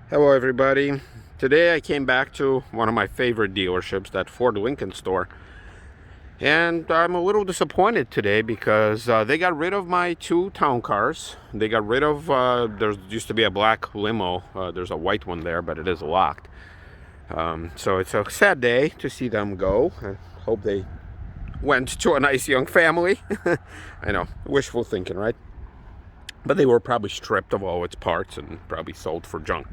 Hello everybody. Today I came back to one of my favorite dealerships, that Ford Lincoln store. And I'm a little disappointed today because they got rid of my two town cars. They got rid of, there used to be a black limo. There's a white one there, but it is locked. So it's a sad day to see them go. I hope they went to a nice young family. I know, wishful thinking, right? But they were probably stripped of all its parts and probably sold for junk.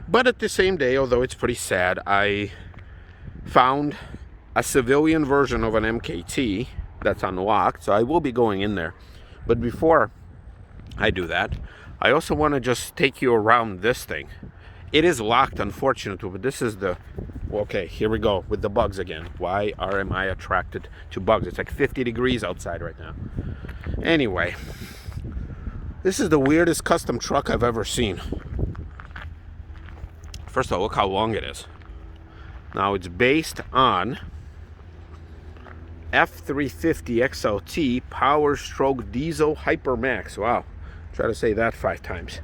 But at the same day, although it's pretty sad, I found a civilian version of an MKT that's unlocked, so I will be going in there. But before I do that, I also want to just take you around this thing. It is locked, unfortunately, but this is the... Okay, here we go with the bugs again. Why am I attracted to bugs? It's like 50 degrees outside right now. Anyway, this is the weirdest custom truck I've ever seen. First of all, look how long it is. Now, it's based on F350 XLT Power Stroke Diesel Hypermax. Wow, try to say that 5 times.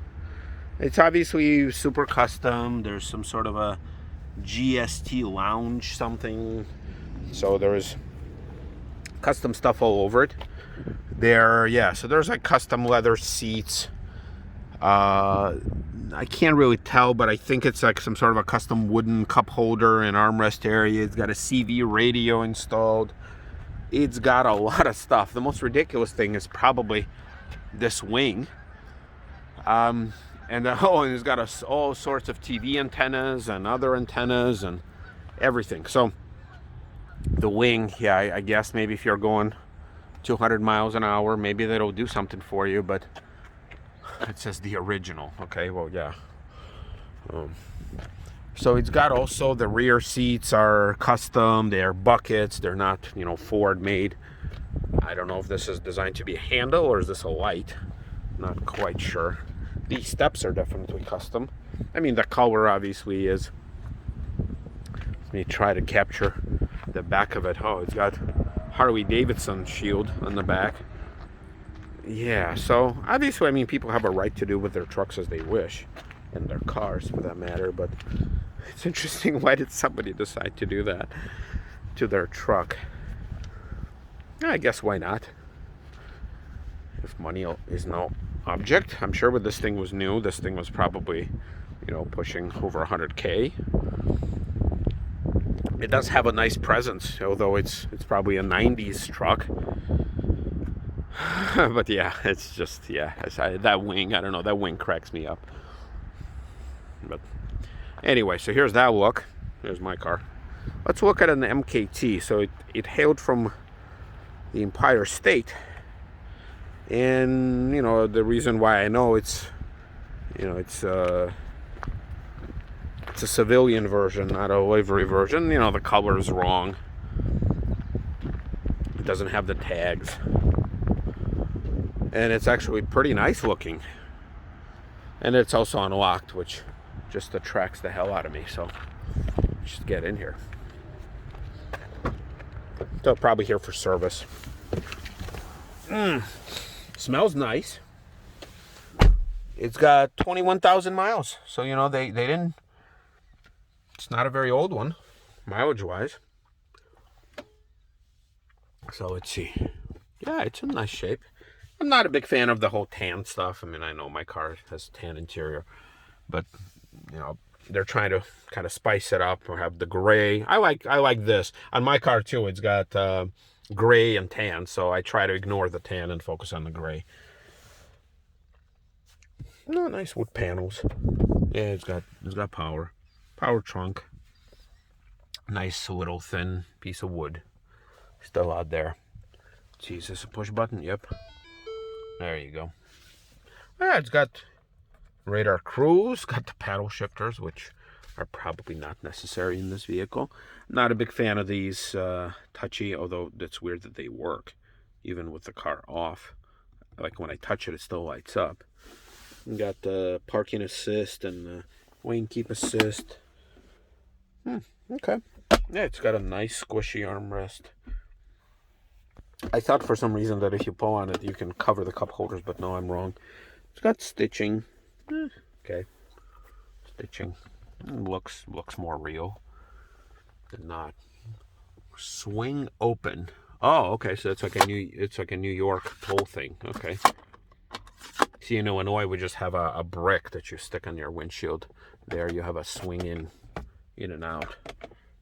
It's obviously super custom. There's some sort of a GST lounge something. So there's custom stuff all over it. So there's like custom leather seats. I can't really tell, but I think it's like some sort of a custom wooden cup holder and armrest area. It's got a CV radio installed. It's got a lot of stuff. The most ridiculous thing is probably this wing. And it's got all sorts of TV antennas and other antennas and everything. So the wing, yeah, I guess maybe if you're going 200 miles an hour, maybe that'll do something for you, but it says the original. Okay, well, yeah. So it's got also the rear seats are custom. They are buckets. They're not, Ford made. I don't know if this is designed to be a handle or is this a light. Not quite sure. These steps are definitely custom. I mean, the color obviously is. Let me try to capture the back of it. Oh, it's got Harley Davidson shield on the back. Yeah, so obviously, I mean, people have a right to do with their trucks as they wish, and their cars for that matter, but it's interesting, why did somebody decide to do that to their truck? I guess why not? If money is no object. I'm sure when this thing was new, this thing was probably, pushing over 100K. It does have a nice presence, although it's probably a 90s truck. But yeah, it's just, that wing, I don't know, that wing cracks me up. But anyway, so here's that look. Here's my car. Let's look at an MKT. So it hailed from the Empire State. And, the reason why I know it's a civilian version, not a livery version. The color is wrong. It doesn't have the tags. And it's actually pretty nice looking. And it's also unlocked, which just attracts the hell out of me. So let's just get in here. So probably here for service. Smells nice. It's got 21,000 miles. So, they didn't... It's not a very old one, mileage-wise. So let's see. Yeah, it's in nice shape. I'm not a big fan of the whole tan stuff. I mean, I know my car has tan interior, but they're trying to kind of spice it up or have the gray. I like this on my car too. It's got gray and tan, so I try to ignore the tan and focus on the gray. No, nice wood panels. Yeah, it's got power trunk. Nice little thin piece of wood. Still out there. Geez, is this a push button? Yep. There you go. Yeah, it's got radar cruise, got the paddle shifters, which are probably not necessary in this vehicle. Not a big fan of these touchy, although it's weird that they work, even with the car off. Like when I touch it, it still lights up. You got the parking assist and the lane keep assist. Okay. Yeah, it's got a nice squishy armrest. I thought for some reason that if you pull on it, you can cover the cup holders, but no, I'm wrong. It's got stitching. Okay. stitching. Looks more real than not. Swing open. Oh, okay, so it's like a New York toll thing. Okay. See, in Illinois, we just have a brick that you stick on your windshield. There you have a swing in and out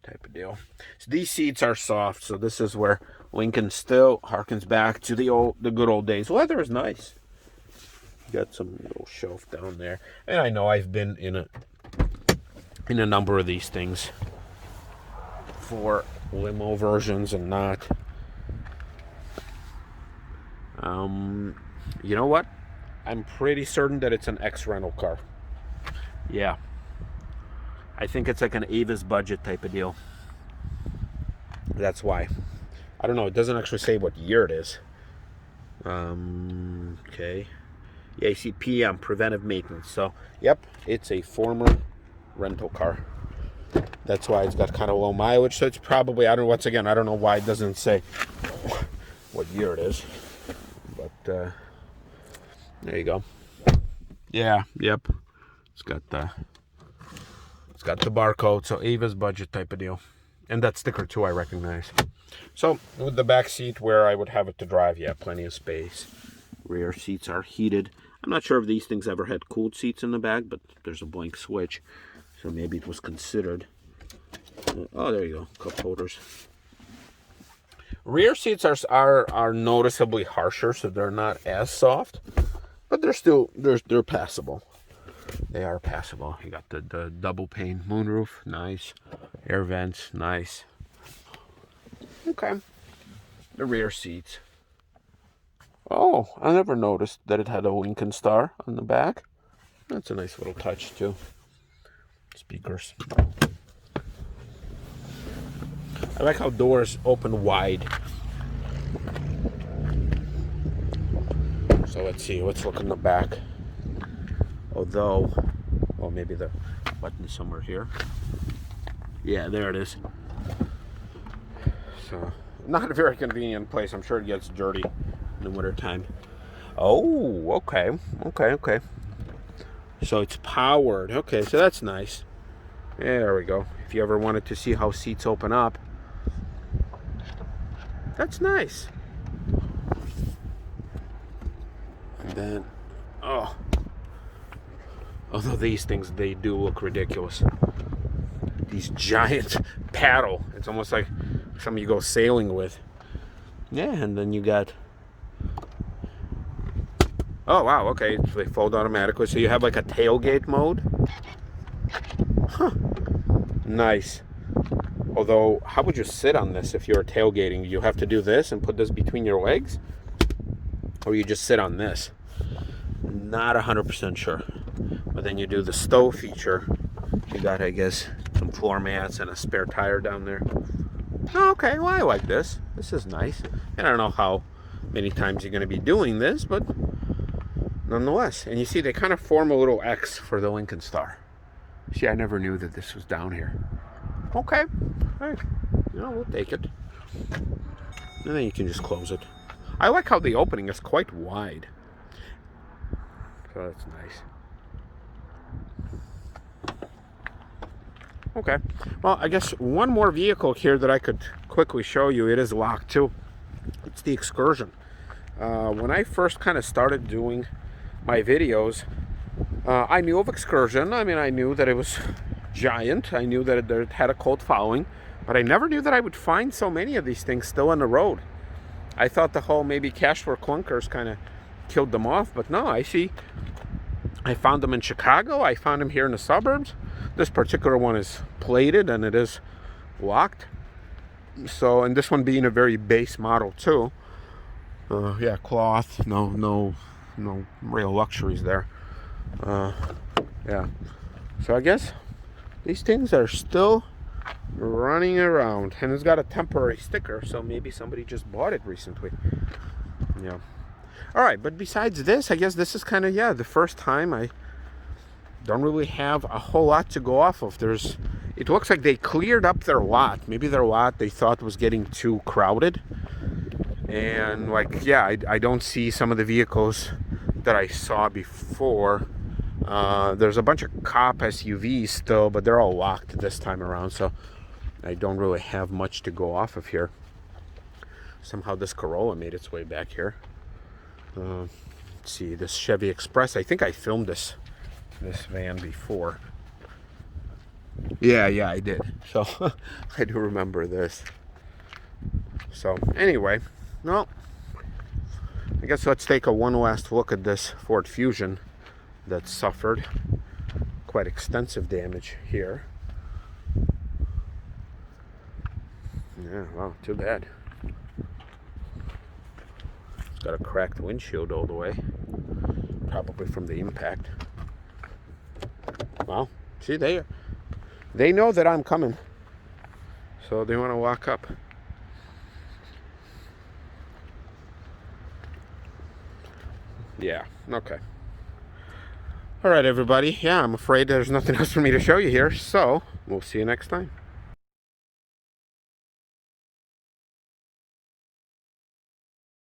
type of deal. So these seats are soft, so this is where Lincoln still harkens back to the good old days. Weather is nice. Got some little shelf down there, and I know I've been in a number of these things for limo versions and not. You know what? I'm pretty certain that it's an ex-rental car. Yeah. I think it's like an Avis budget type of deal. That's why. I don't know. It doesn't actually say what year it is. Okay. Yeah, you see PM, preventive maintenance. So, yep, it's a former rental car. That's why it's got kind of low mileage. So it's probably, I don't know why it doesn't say what year it is. But, there you go. Yeah, yep. It's got the barcode, so Avis budget type of deal. And that sticker too, I recognize. So with the back seat where I would have it to drive, yeah, plenty of space. Rear seats are heated. I'm not sure if these things ever had cooled seats in the back, but there's a blank switch, so maybe it was considered. Oh, there you go, cup holders. Rear seats are noticeably harsher, so they're not as soft, but they're passable. They are passable. You got the double pane moonroof, nice. Air vents, nice. Okay. The rear seats. Oh, I never noticed that it had a Lincoln Star on the back. That's a nice little touch too. Speakers. I like how doors open wide. So let's see, let's look in the back. Although, well, maybe the button is somewhere here. Yeah, there it is. So, not a very convenient place. I'm sure it gets dirty in the wintertime. Oh, okay. So it's powered. Okay, so that's nice. Yeah, there we go. If you ever wanted to see how seats open up, that's nice. And then, although these things, they do look ridiculous. These giant paddle. It's almost like something you go sailing with. Yeah, and then you got... Oh, wow, okay. They fold automatically. So you have like a tailgate mode. Huh. Nice. Although, how would you sit on this if you're tailgating? You have to do this and put this between your legs? Or you just sit on this? Not 100% sure. But then you do the stow feature. You got, I guess, some floor mats and a spare tire down there. Okay, well, I like this. This is nice. And I don't know how many times you're going to be doing this, but nonetheless. And you see, they kind of form a little X for the Lincoln Star. See, I never knew that this was down here. Okay. Hey, we'll take it. And then you can just close it. I like how the opening is quite wide. So that's nice. Okay. Well, I guess one more vehicle here that I could quickly show you. It is locked too. It's the Excursion. When I first kind of started doing my videos, I knew of Excursion. I mean, I knew that it was giant. I knew that it had a cult following. But I never knew that I would find so many of these things still on the road. I thought the whole maybe cash for clunkers kind of killed them off. But no, I see. I found them in Chicago. I found them here in the suburbs. This particular one is plated and it is locked. So, and this one being a very base model too. Yeah, cloth. No real luxuries there. Yeah. So I guess these things are still running around, and it's got a temporary sticker, so maybe somebody just bought it recently. Yeah. All right, but besides this, I guess this is kind of, the first time I don't really have a whole lot to go off of. It looks like they cleared up their lot. Maybe their lot they thought was getting too crowded. And I don't see some of the vehicles that I saw before There's a bunch of cop SUVs still, but they're all locked this time around, so I don't really have much to go off of here. Somehow this Corolla made its way back here. Let's see, this Chevy Express. I think I filmed this van before. Yeah, I did. So I do remember this. So anyway, well, I guess let's take a one last look at this Ford Fusion that suffered quite extensive damage here. Yeah, well, too bad. It's got a cracked windshield all the way, probably from the impact. Well, see, they know that I'm coming, so they want to walk up. Yeah, okay. All right, everybody. Yeah, I'm afraid there's nothing else for me to show you here, so we'll see you next time.